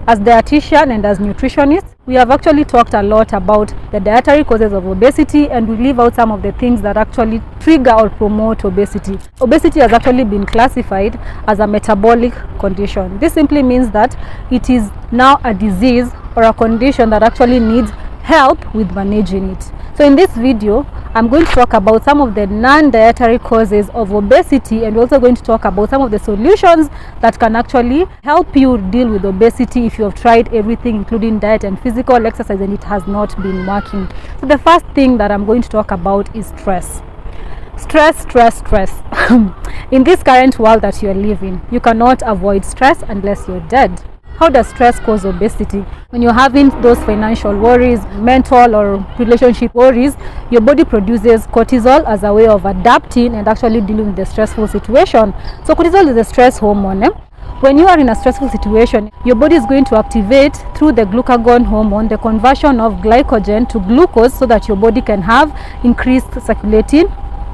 As dietitian and as nutritionists, we have actually talked a lot about the dietary causes of obesity, and we leave out some of the things that actually trigger or promote obesity. Obesity has actually been classified as a metabolic condition. This simply means that it is now a disease or a condition that actually needs help with managing it. So in this video, I'm going to talk about some of the non-dietary causes of obesity, and we're also going to talk about some of the solutions that can actually help you deal with obesity if you have tried everything, including diet and physical exercise, and it has not been working. So the first thing that I'm going to talk about is stress. Stress. In this current world that you're living, you cannot avoid stress unless you're dead. How does stress cause obesity? When you're having those financial worries, mental or relationship worries, your body produces cortisol as a way of adapting and actually dealing with the stressful situation. So cortisol is a stress hormone. When you are in a stressful situation, your body is going to activate through the glucagon hormone the conversion of glycogen to glucose so that your body can have increased circulating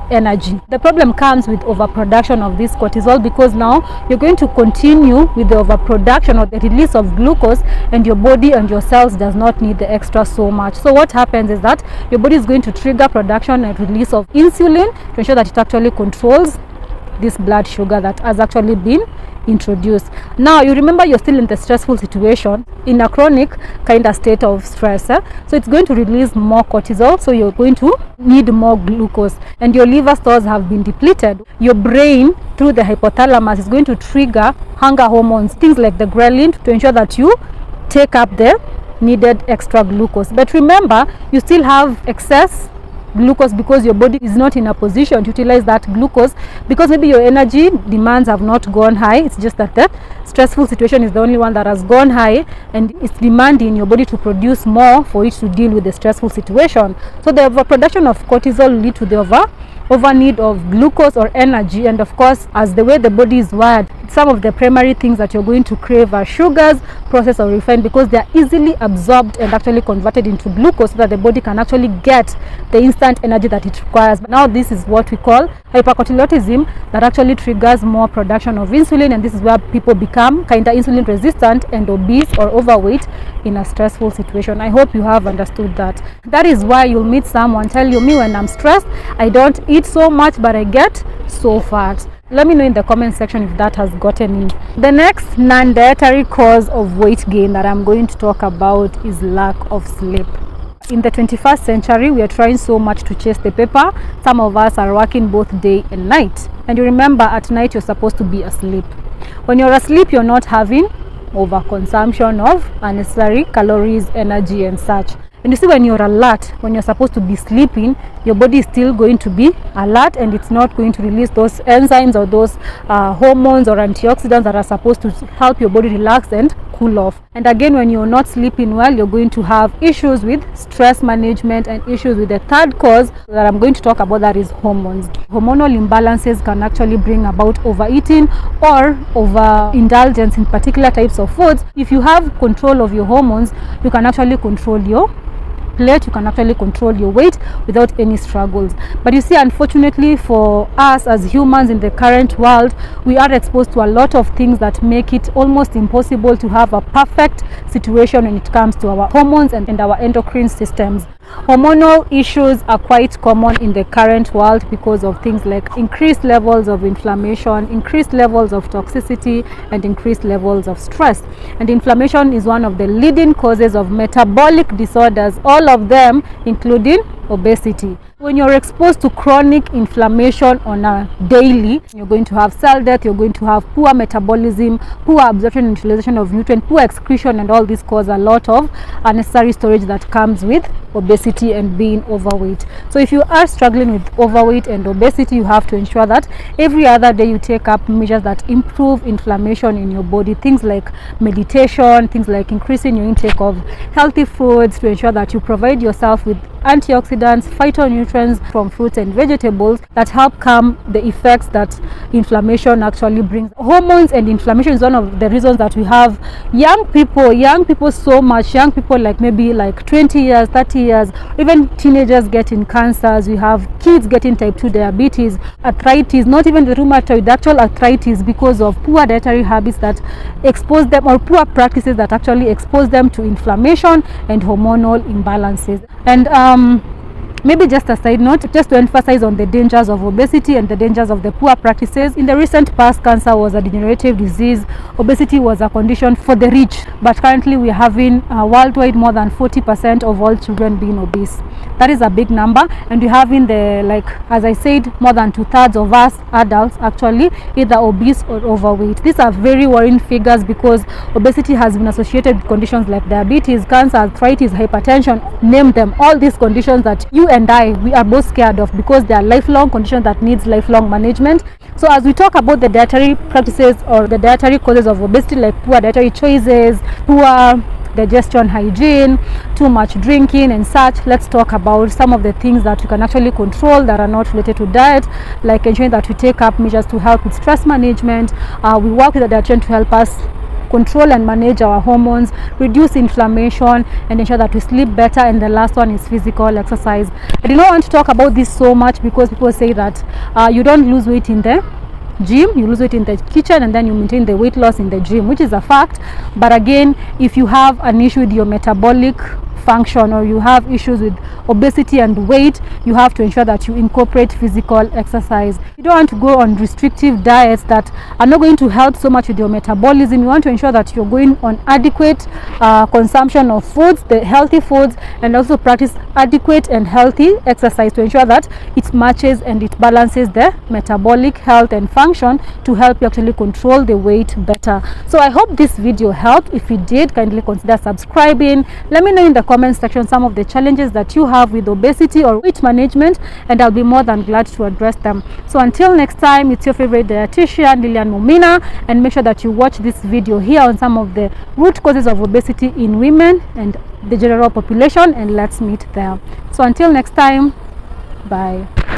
energy. The problem comes with overproduction of this cortisol, because now you're going to continue with the overproduction or the release of glucose, and your body and your cells does not need the extra so much. So what happens is that your body is going to trigger production and release of insulin to ensure that it actually controls this blood sugar that has actually been introduced. Now you remember, you're still in the stressful situation, in a chronic kind of state of stress, so it's going to release more cortisol, so you're going to need more glucose, and your liver stores have been depleted. Your brain, through the hypothalamus, is going to trigger hunger hormones, things like the ghrelin, to ensure that you take up the needed extra glucose. But remember, you still have excess glucose because your body is not in a position to utilize that glucose, because maybe your energy demands have not gone high. It's just that the stressful situation is the only one that has gone high, and it's demanding your body to produce more for it to deal with the stressful situation. So the overproduction of cortisol will lead to the over need of glucose or energy, and of course, as the way the body is wired, some of the primary things that you're going to crave are sugars, processed or refined, because they are easily absorbed and actually converted into glucose so that the body can actually get the instant energy that it requires. But now this is what we call hypercortisolism, that actually triggers more production of insulin, and this is where people become kind of insulin resistant and obese or overweight in a stressful situation. I hope you have understood that. That is why you'll meet someone tell you, me, when I'm stressed, I don't eat so much but I get so fat. Let me know in the comment section if that has gotten in. The next non-dietary cause of weight gain that I'm going to talk about is lack of sleep. In the 21st century, we are trying so much to chase the paper. Some of us are working both day and night. And you remember, at night you're supposed to be asleep. When you're asleep, you're not having overconsumption of unnecessary calories, energy and such. And you see, when you're alert, when you're supposed to be sleeping, your body is still going to be alert, and it's not going to release those enzymes or those hormones or antioxidants that are supposed to help your body relax and cool off. And again, when you're not sleeping well, you're going to have issues with stress management and issues with the third cause that I'm going to talk about, that is hormones. Hormonal imbalances can actually bring about overeating or overindulgence in particular types of foods. If you have control of your hormones, you can actually control your plate, you can actually control your weight without any struggles. But you see, unfortunately for us as humans in the current world, we are exposed to a lot of things that make it almost impossible to have a perfect situation when it comes to our hormones and our endocrine systems. Hormonal issues are quite common in the current world because of things like increased levels of inflammation, increased levels of toxicity, and increased levels of stress. And inflammation is one of the leading causes of metabolic disorders, all of them including obesity. When you're exposed to chronic inflammation on a daily, you're going to have cell death, you're going to have poor metabolism, poor absorption and utilization of nutrients, poor excretion, and all this cause a lot of unnecessary storage that comes with obesity and being overweight. So if you are struggling with overweight and obesity, you have to ensure that every other day you take up measures that improve inflammation in your body, things like meditation, things like increasing your intake of healthy foods to ensure that you provide yourself with antioxidants, phytonutrients, nutrients from fruits and vegetables that help calm the effects that inflammation actually brings. Hormones and inflammation is one of the reasons that we have young people so much, young people like maybe like 20 years, 30 years, even teenagers getting cancers. We have kids getting type 2 diabetes, arthritis, not even the rheumatoid, the actual arthritis, because of poor dietary habits that expose them, or poor practices that actually expose them to inflammation and hormonal imbalances. And maybe just a side note, just to emphasize on the dangers of obesity and the dangers of the poor practices. In the recent past, cancer was a degenerative disease. Obesity was a condition for the rich, but currently we are having worldwide more than 40% of all children being obese. That is a big number, and we have in the, like as I said, more than 2/3 of us adults actually either obese or overweight. These are very worrying figures because obesity has been associated with conditions like diabetes, cancer, arthritis, hypertension, name them. All these conditions that you and we are both scared of because they are lifelong conditions that needs lifelong management. So as we talk about the dietary practices or the dietary causes of obesity, like poor dietary choices, poor digestion hygiene, too much drinking and such, let's talk about some of the things that we can actually control that are not related to diet, like ensuring that we take up measures to help with stress management. We work with a dietitian to help us control and manage our hormones, reduce inflammation, and ensure that we sleep better. And the last one is physical exercise. I do not want to talk about this so much because people say that you don't lose weight in the gym, you lose weight in the kitchen and then you maintain the weight loss in the gym, which is a fact. But again, if you have an issue with your metabolic function or you have issues with obesity and weight, you have to ensure that you incorporate physical exercise. You don't want to go on restrictive diets that are not going to help so much with your metabolism. You want to ensure that you're going on adequate consumption of foods, the healthy foods, and also practice adequate and healthy exercise to ensure that it matches and it balances the metabolic health and function to help you actually control the weight better. So I hope this video helped. If it did, kindly consider subscribing. Let me know in the comment section some of the challenges that you have with obesity or weight management, and I'll be more than glad to address them. So until next time, it's your favorite dietitian Mumina, and make sure that you watch this video here on some of the root causes of obesity in women and the general population, and let's meet there. So until next time, bye.